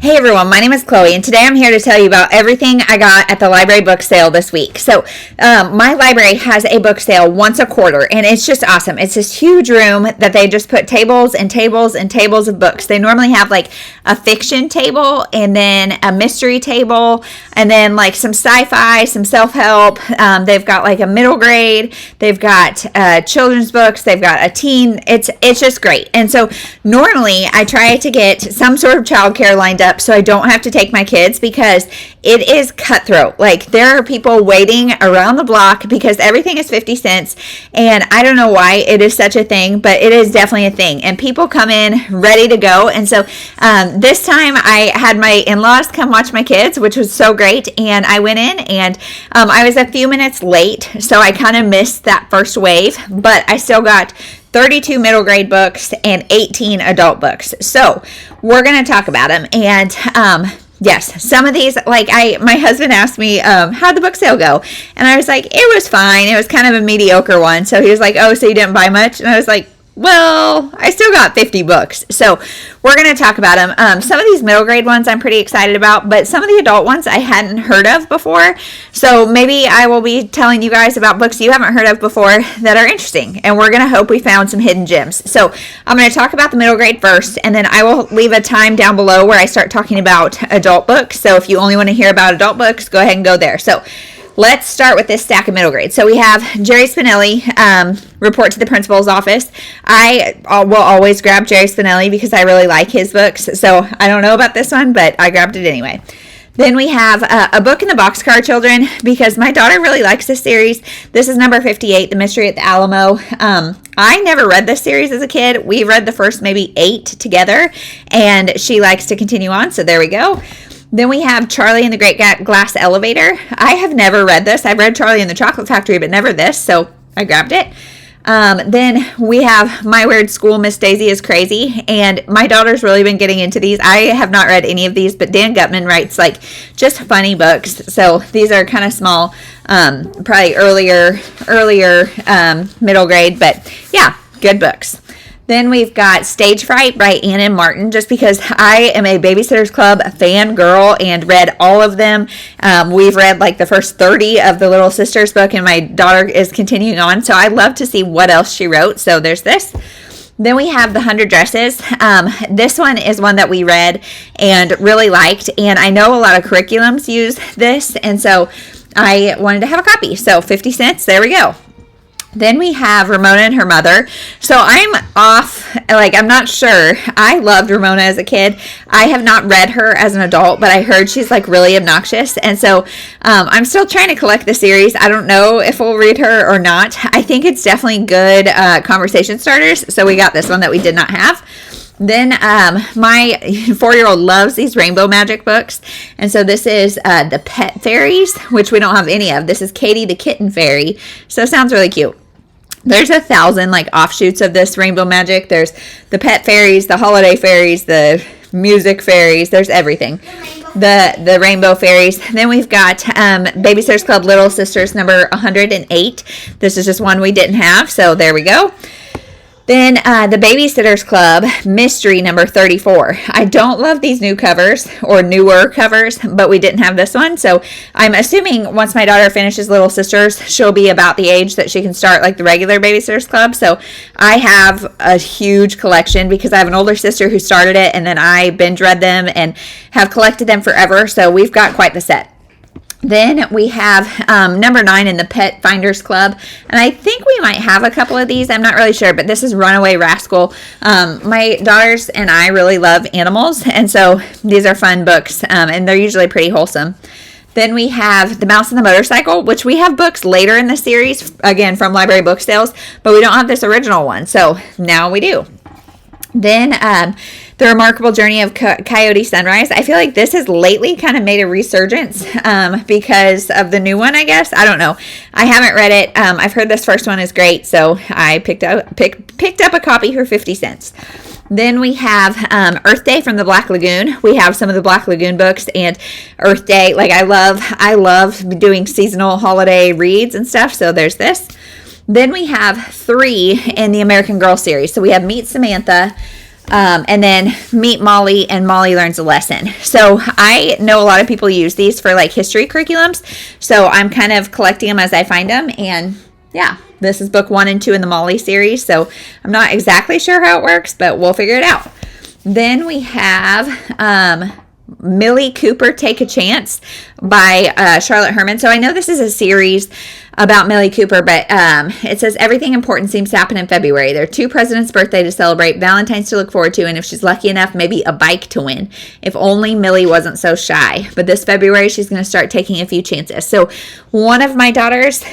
Hey everyone, my name is Chloe, and today I'm here to tell you about everything I got at the library book sale this week. So, my library has a book sale once a quarter, and it's just awesome. It's this huge room that they just put tables and tables and tables of books. They normally have like a fiction table, and then a mystery table, and then like some sci-fi, some self-help. They've got like a middle grade. They've got children's books. They've got a teen. It's just great. And so normally I try to get some sort of childcare lined up so I don't have to take my kids, because it is cutthroat. Like, there are people waiting around the block because everything is 50 cents, and I don't know why it is such a thing, but it is definitely a thing, and people come in ready to go. And so this time I had my in-laws come watch my kids, which was so great, and I went in, and I was a few minutes late, so I kind of missed that first wave, but I still got 32 middle grade books and 18 adult books. So we're going to talk about them. And yes, some of these, like my husband asked me, how'd the book sale go? And I was like, it was fine. It was kind of a mediocre one. So he was like, oh, so you didn't buy much? And I was like, well, I still got 50 books. So we're going to talk about them. Some of these middle grade ones I'm pretty excited about, but some of the adult ones I hadn't heard of before. So maybe I will be telling you guys about books you haven't heard of before that are interesting. And we're going to hope we found some hidden gems. So I'm going to talk about the middle grade first, and then I will leave a time down below where I start talking about adult books. So if you only want to hear about adult books, go ahead and go there. So let's start with this stack of middle grade. So we have Jerry Spinelli, Report to the Principal's Office. I will always grab Jerry Spinelli because I really like his books. So I don't know about this one, but I grabbed it anyway. Then we have A Book in the Boxcar Children, because my daughter really likes this series. This is number 58, The Mystery at the Alamo. I never read this series as a kid. We read the first maybe 8 together, and she likes to continue on, so there we go. Then we have Charlie and the Great Glass Elevator. I have never read this. I've read Charlie and the Chocolate Factory, but never this, so I grabbed it. Then we have My Weird School, Miss Daisy is Crazy, and my daughter's really been getting into these. I have not read any of these, but Dan Gutman writes like just funny books, so these are kind of small, probably earlier middle grade, but yeah, good books. Then we've got Stage Fright by Ann M. Martin, just because I am a Babysitter's Club fan girl and read all of them. We've read like the first 30 of the Little Sisters book, and my daughter is continuing on, so I love to see what else she wrote. So there's this. Then we have The 100 Dresses. This one is one that we read and really liked, and I know a lot of curriculums use this, and so I wanted to have a copy. So 50 cents, there we go. Then we have Ramona and Her Mother. So I'm off, like, I'm not sure. I loved Ramona as a kid. I have not read her as an adult, but I heard she's like really obnoxious. And so I'm still trying to collect the series. I don't know if we'll read her or not. I think it's definitely good conversation starters. So we got this one that we did not have. Then my 4-year-old loves these rainbow magic books, and so this is the Pet Fairies, which we don't have any of. This is Katie the Kitten Fairy, so it sounds really cute. There's 1,000 like offshoots of this rainbow magic. There's the pet fairies, the holiday fairies, the music fairies. There's everything. The rainbow fairies. Then we've got Babysitter's Club Little Sisters number 108. This is just one we didn't have, so there we go. Then the Babysitter's Club Mystery number 34. I don't love these new covers, or newer covers, but we didn't have this one. So I'm assuming once my daughter finishes Little Sisters, she'll be about the age that she can start like the regular Babysitter's Club. So I have a huge collection because I have an older sister who started it, and then I binge read them and have collected them forever. So we've got quite the set. Then we have number 9 in the Pet Finders Club, and I think we might have a couple of these. I'm not really sure, but this is Runaway Rascal. My daughters and I really love animals, and so these are fun books, and they're usually pretty wholesome. Then we have The Mouse and the Motorcycle, which we have books later in the series, again, from library book sales, but we don't have this original one, so now we do. Then The Remarkable Journey of Coyote Sunrise. I feel like this has lately kind of made a resurgence because of the new one, I guess. I don't know. I haven't read it. I've heard this first one is great, so I picked up a copy for 50 cents. Then we have Earth Day from the Black Lagoon. We have some of the Black Lagoon books, and Earth Day, like I love doing seasonal holiday reads and stuff, so there's this. Then we have 3 in the American Girl series. So we have Meet Samantha, And then Meet Molly and Molly Learns a Lesson. So I know a lot of people use these for like history curriculums. So I'm kind of collecting them as I find them. And yeah, this is book 1 and 2 in the Molly series. So I'm not exactly sure how it works, but we'll figure it out. Then we have Millie Cooper, Take a Chance by Charlotte Herman. So I know this is a series about Millie Cooper, but it says everything important seems to happen in February. There are 2 presidents' birthday to celebrate, Valentine's to look forward to, and if she's lucky enough, maybe a bike to win. If only Millie wasn't so shy. But this February, she's going to start taking a few chances. So one of my daughters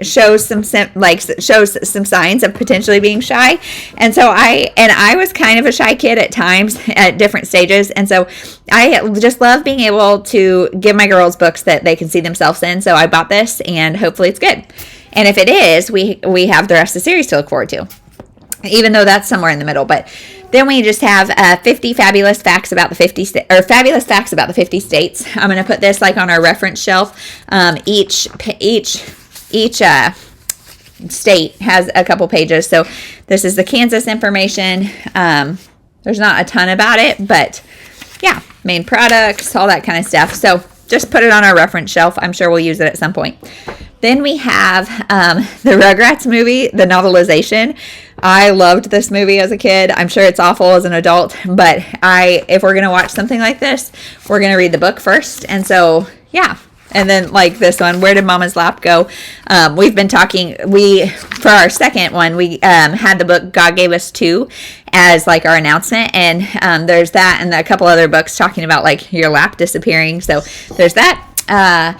shows some signs of potentially being shy, and so I was kind of a shy kid at times at different stages, and so I just love being able to give my girls books that they can see themselves in. So I bought this, and hopefully it's good. And if it is, we have the rest of the series to look forward to, even though that's somewhere in the middle. But then we just have 50 fabulous facts about the 50 fabulous facts about the 50 states. I'm going to put this like on our reference shelf. Each state has a couple pages. So this is the Kansas information. There's not a ton about it, but yeah, main products, all that kind of stuff. So just put it on our reference shelf. I'm sure we'll use it at some point. Then we have the Rugrats movie, the novelization. I loved this movie as a kid. I'm sure it's awful as an adult, but if we're going to watch something like this, we're going to read the book first. And so, yeah. And then like this one, Where Did Mama's Lap Go? We've been talking, for our second one, we had the book God Gave Us Two as like our announcement. And there's that and a couple other books talking about like your lap disappearing. So there's that.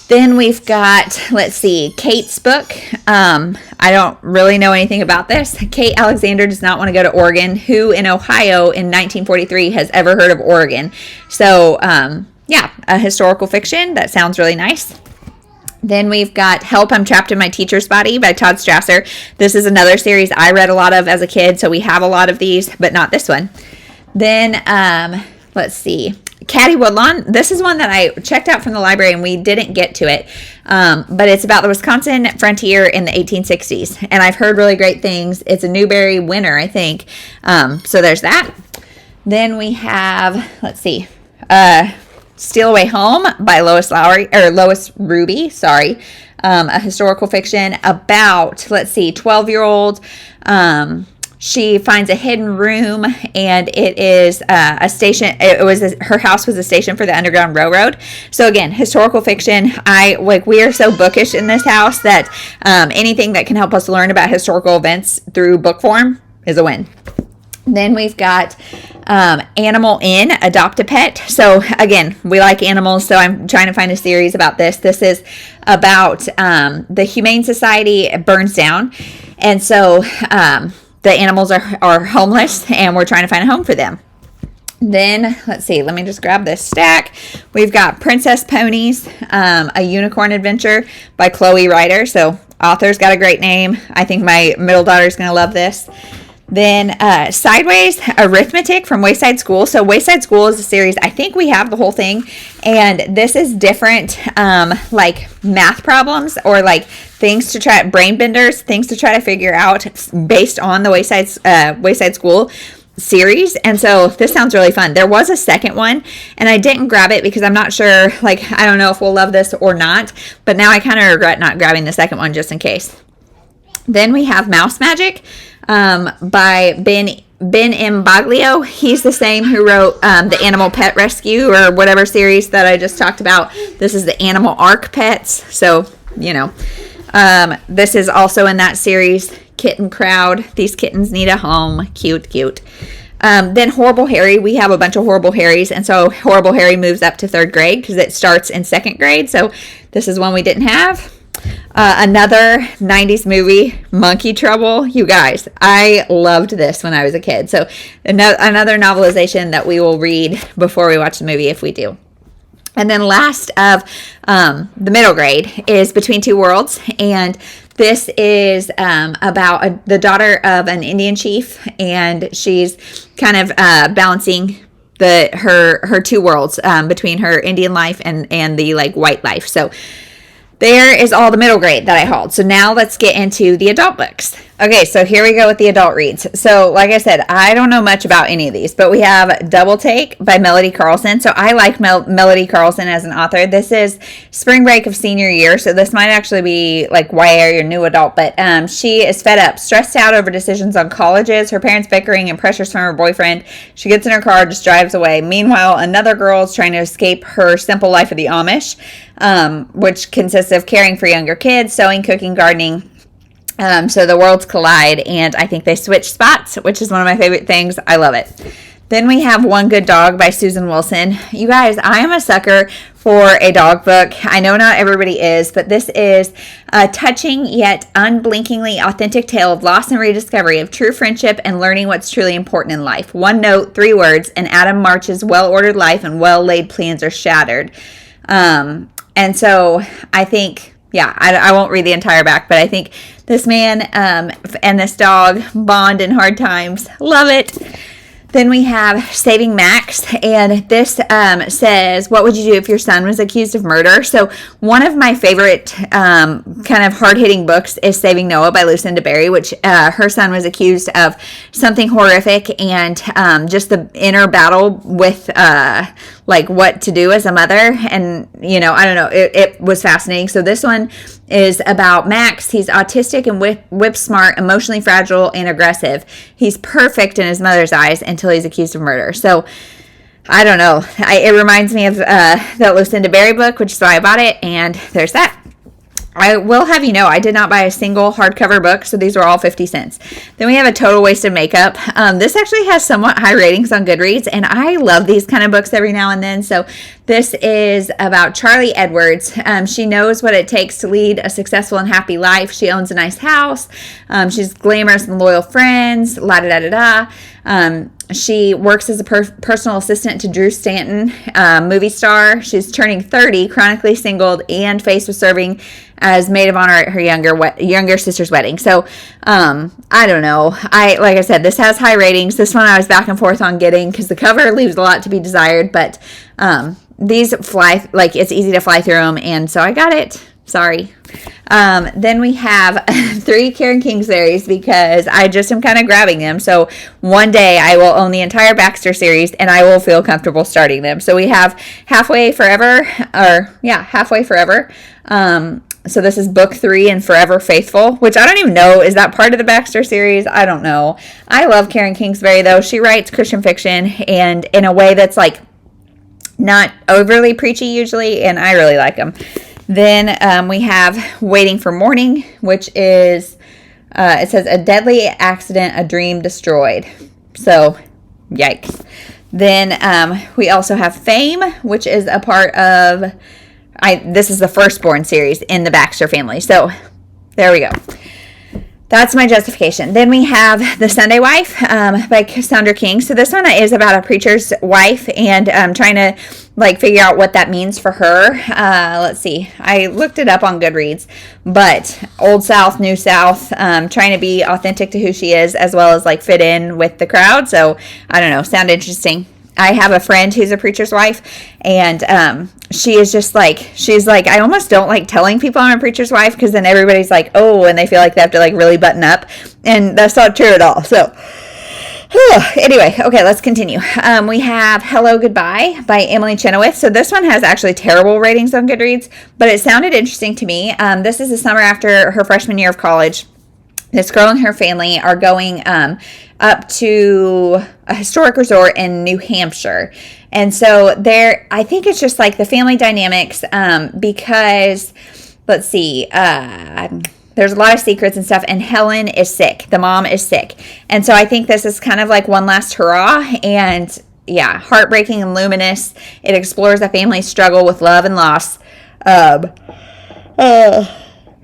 Then we've got, let's see, Kate's book. I don't really know anything about this. Kate Alexander does not want to go to Oregon. Who in Ohio in 1943 has ever heard of Oregon? So, yeah, a historical fiction. That sounds really nice. Then we've got Help, I'm Trapped in My Teacher's Body by Todd Strasser. This is another series I read a lot of as a kid, so we have a lot of these, but not this one. Then, let's see, Caddy Woodlawn. This is one that I checked out from the library and we didn't get to it, but it's about the Wisconsin frontier in the 1860s, and I've heard really great things. It's a Newbery winner, I think. So there's that. Then we have, let's see, Steal Away Home by Lois Ruby, a historical fiction about, let's see, 12-year-old. She finds a hidden room, and it is a station. Her house was a station for the Underground Railroad. So again, historical fiction. We are so bookish in this house that anything that can help us learn about historical events through book form is a win. Then we've got Animal Inn, Adopt a Pet. So again, we like animals, so I'm trying to find a series about this. This is about the Humane Society burns down, and so the animals are homeless, and we're trying to find a home for them. Then, let's see, let me just grab this stack. We've got Princess Ponies, A Unicorn Adventure by Chloe Ryder. So author's got a great name. I think my middle daughter's going to love this. Then Sideways, Arithmetic from Wayside School. So Wayside School is a series. I think we have the whole thing. And this is different like math problems or like things to try, brain benders, things to try to figure out based on the Wayside School series. And so this sounds really fun. There was a second one and I didn't grab it because I'm not sure, like, I don't know if we'll love this or not. But now I kind of regret not grabbing the second one just in case. Then we have Mouse Magic by Ben M. Baglio. He's the same who wrote the Animal Pet Rescue or whatever series that I just talked about. This is the Animal Ark Pets. So, you know, this is also in that series. Kitten Crowd. These kittens need a home. Cute, cute. Then Horrible Harry. We have a bunch of Horrible Harrys. And so Horrible Harry moves up to 3rd grade because it starts in 2nd grade. So this is one we didn't have. Another 90s movie, Monkey Trouble. You guys, I loved this when I was a kid. So another novelization that we will read before we watch the movie if we do. And then last of the middle grade is Between Two Worlds. And this is about the daughter of an Indian chief. And she's kind of balancing her two worlds between her Indian life and the like white life. So there is all the middle grade that I hauled. So now let's get into the adult books. Okay, so here we go with the adult reads. So, like I said, I don't know much about any of these, but we have Double Take by Melody Carlson. So, I like Melody Carlson as an author. This is spring break of senior year, so this might actually be like YA or new adult, but she is fed up, stressed out over decisions on colleges, her parents bickering, and pressures from her boyfriend. She gets in her car, just drives away. Meanwhile, another girl is trying to escape her simple life of the Amish, which consists of caring for younger kids, sewing, cooking, gardening. So the worlds collide, and I think they switch spots, which is one of my favorite things. I love it. Then we have One Good Dog by Susan Wilson. You guys, I am a sucker for a dog book. I know not everybody is, but this is a touching yet unblinkingly authentic tale of loss and rediscovery of true friendship and learning what's truly important in life. One note, 3 words, and Adam March's well-ordered life and well-laid plans are shattered. And so I think, yeah, I won't read the entire back, but I think this man and this dog bond in hard times. Love it. Then we have Saving Max, and this says, what would you do if your son was accused of murder? So one of my favorite kind of hard-hitting books is Saving Noah by Lucinda Berry, which her son was accused of something horrific, and just the inner battle with like what to do as a mother. And, you know, I don't know, it was fascinating. So this one is about Max. He's autistic and whip smart, emotionally fragile, and aggressive. He's perfect in his mother's eyes until he's accused of murder. So I don't know. It reminds me of that Lucinda Berry book, which is why I bought it. And there's that. I will have you know, I did not buy a single hardcover book, so these were all 50 cents. Then we have A Total Waste of Makeup. This actually has somewhat high ratings on Goodreads, and I love these kind of books every now and then. So this is about Charlie Edwards. She knows what it takes to lead a successful and happy life. She owns a nice house. She's glamorous and loyal friends, la-da-da-da-da. She works as a personal assistant to Drew Stanton, movie star. She's turning 30, chronically singled, and faced with serving as maid of honor at her younger sister's wedding. So, I don't know. Like I said, this has high ratings. This one I was back and forth on getting because the cover leaves a lot to be desired, but these fly, like it's easy to fly through them, and so I got it. Sorry. Then we have 3 Karen King series because I just am kind of grabbing them. So one day I will own the entire Baxter series and I will feel comfortable starting them. So we have Halfway Forever. So this is book 3 and Forever Faithful, which I don't even know. Is that part of the Baxter series? I don't know. I love Karen Kingsbury though. She writes Christian fiction and in a way that's like not overly preachy usually, and I really like them. Then we have Waiting for Morning, which is, it says, a deadly accident, a dream destroyed. So, yikes. Then we also have Fame, which is a part of, this is the Firstborn series in the Baxter family. So, there we go. That's my justification. Then we have The Sunday Wife by Cassandra King. So this one is about a preacher's wife and trying to like figure out what that means for her. Let's see. I looked it up on Goodreads, but Old South, New South, trying to be authentic to who she is as well as like fit in with the crowd. So I don't know. Sound interesting. I have a friend who's a preacher's wife, and she is just like, she's like, I almost don't like telling people I'm a preacher's wife because then everybody's like, oh, and they feel like they have to like really button up, and that's not true at all. So anyway, okay, let's continue. We have Hello Goodbye by Emily Chenoweth. So this one has actually terrible ratings on Goodreads, but it sounded interesting to me. This is the summer after her freshman year of college. This girl and her family are going up to a historic resort in New Hampshire. And so I think it's just like the family dynamics because, let's see, there's a lot of secrets and stuff, and Helen is sick. The mom is sick. And so I think this is kind of like one last hurrah, and yeah, heartbreaking and luminous. It explores the family's struggle with love and loss.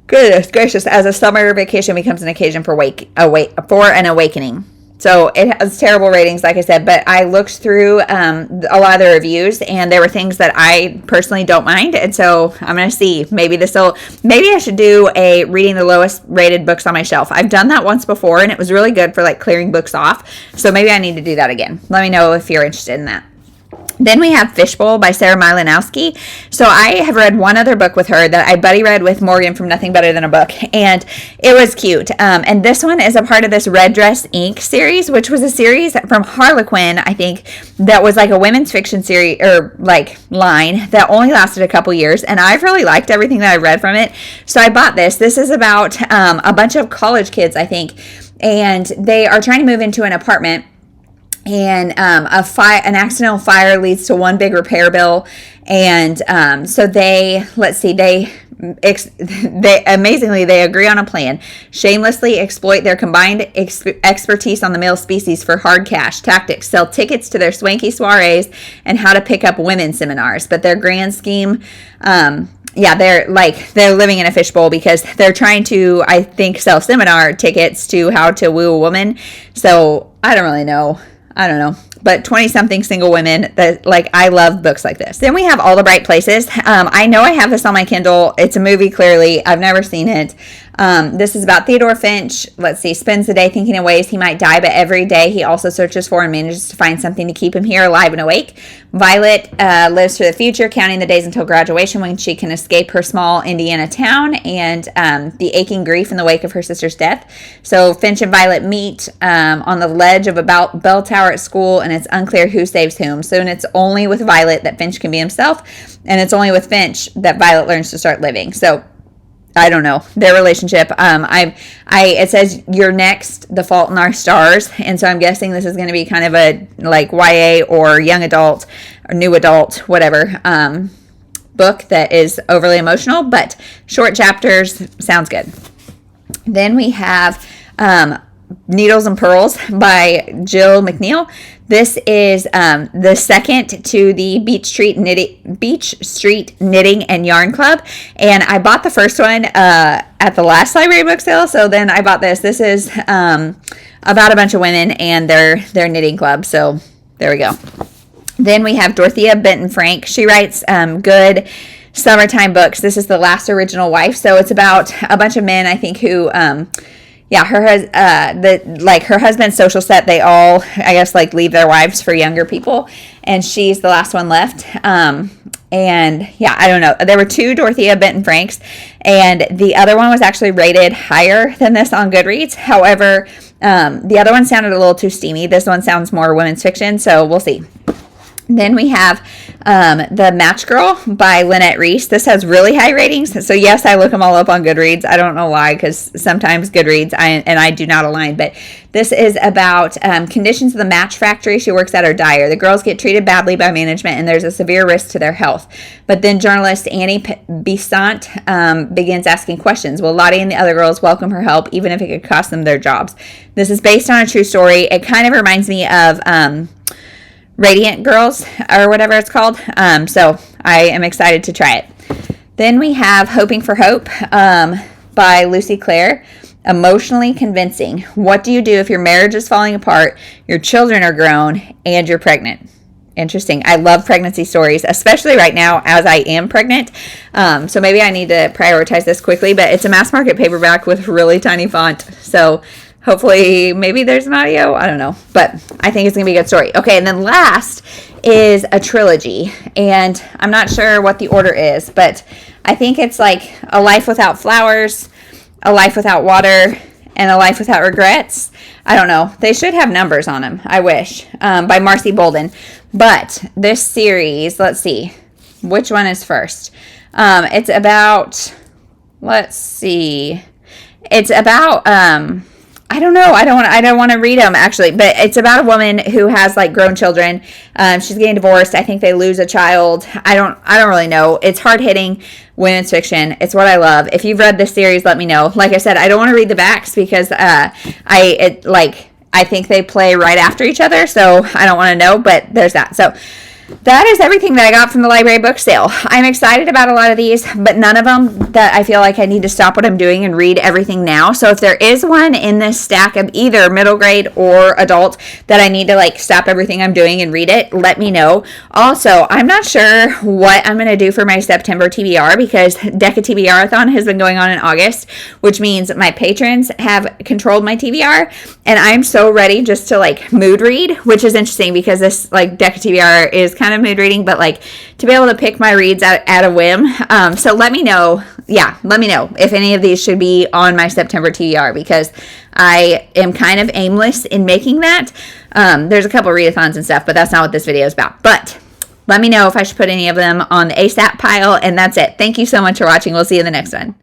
Goodness gracious, as a summer vacation becomes an occasion for an awakening. So it has terrible ratings, like I said, but I looked through a lot of the reviews, and there were things that I personally don't mind, and so I'm going to see. Maybe I should do a reading the lowest rated books on my shelf. I've done that once before, and it was really good for like clearing books off, so maybe I need to do that again. Let me know if you're interested in that. Then we have Fishbowl by Sarah Milanowski. So I have read one other book with her that I buddy read with Morgan from Nothing Better Than a Book, and it was cute. And this one is a part of this Red Dress Inc. series, which was a series from Harlequin, I think, that was like a women's fiction series, or like line, that only lasted a couple years, and I've really liked everything that I read from it. So I bought this. This is about a bunch of college kids, I think, and they are trying to move into an apartment, and an accidental fire leads to one big repair bill, and so they amazingly they agree on a plan, shamelessly exploit their combined expertise on the male species for hard cash tactics, sell tickets to their swanky soirees, and how to pick up women seminars. But their grand scheme, they're living in a fishbowl because they're trying to, I think, sell seminar tickets to how to woo a woman. So I don't know, but 20-something single women that, like, I love books like this. Then we have All the Bright Places. I know I have this on my Kindle. It's a movie, clearly. I've never seen it. This is about Theodore Finch. Spends the day thinking in ways he might die, but every day he also searches for and manages to find something to keep him here alive and awake. Violet lives for the future, counting the days until graduation when she can escape her small Indiana town and the aching grief in the wake of her sister's death. So Finch and Violet meet on the ledge of a bell tower at school, and it's unclear who saves whom. Soon it's only with Violet that Finch can be himself, and it's only with Finch that Violet learns to start living. So I don't know, their relationship. It says You're Next, The Fault in Our Stars, and so I'm guessing this is going to be kind of a like YA or young adult or new adult, whatever, book that is overly emotional, but short chapters sounds good. Then we have Needles and Pearls by Jill McNeil. This is the second to the Beach Street Knitting and Yarn Club, and I bought the first one at the last library book sale. So then I bought this. This is about a bunch of women and their knitting club. So there we go. Then we have Dorothea Benton Frank. She writes good summertime books. This is The Last Original Wife. So it's about a bunch of men, I think, who her husband's social set, they all, I guess, like leave their wives for younger people, and she's the last one left. I don't know. There were two Dorothea Benton Franks, and the other one was actually rated higher than this on Goodreads. However, the other one sounded a little too steamy. This one sounds more women's fiction, so we'll see. Then we have The Match Girl by Lynette Reese. This has really high ratings. So yes, I look them all up on Goodreads. I don't know why, because sometimes Goodreads I do not align. But this is about conditions of the match factory she works at are dire. The girls get treated badly by management, and there's a severe risk to their health. But then journalist Annie Besant begins asking questions. Will Lottie and the other girls welcome her help, even if it could cost them their jobs? This is based on a true story. It kind of reminds me of Radiant Girls, or whatever it's called. So I am excited to try it. Then we have Hoping for Hope by Lucy Clare. Emotionally convincing. What do you do if your marriage is falling apart, your children are grown, and you're pregnant? Interesting. I love pregnancy stories, especially right now as I am pregnant. So maybe I need to prioritize this quickly, but it's a mass market paperback with really tiny font. So hopefully, maybe there's an audio. I don't know. But I think it's going to be a good story. Okay, and then last is a trilogy. And I'm not sure what the order is, but I think it's like A Life Without Flowers, A Life Without Water, and A Life Without Regrets. I don't know. They should have numbers on them. I wish. By Marcy Bolden. But this series, let's see. Which one is first? It's about, let's see. It's about, I don't know. I don't want to read them, actually. But it's about a woman who has like grown children. She's getting divorced. I think they lose a child. I don't really know. It's hard hitting women's fiction. It's what I love. If you've read this series, let me know. Like I said, I don't want to read the backs because I think they play right after each other. So I don't want to know. But there's that. So that is everything that I got from the library book sale. I'm excited about a lot of these, but none of them that I feel like I need to stop what I'm doing and read everything now. So if there is one in this stack of either middle grade or adult that I need to like stop everything I'm doing and read it, let me know. Also, I'm not sure what I'm going to do for my September TBR because Decca TBR-a-thon has been going on in August, which means my patrons have controlled my TBR, and I'm so ready just to like mood read, which is interesting because this like Decca TBR is kind kind of mood reading, but like to be able to pick my reads at a whim. So let me know. Yeah, let me know if any of these should be on my September TBR, because I am kind of aimless in making that. There's a couple readathons and stuff, but that's not what this video is about. But let me know if I should put any of them on the ASAP pile, and that's it. Thank you so much for watching. We'll see you in the next one.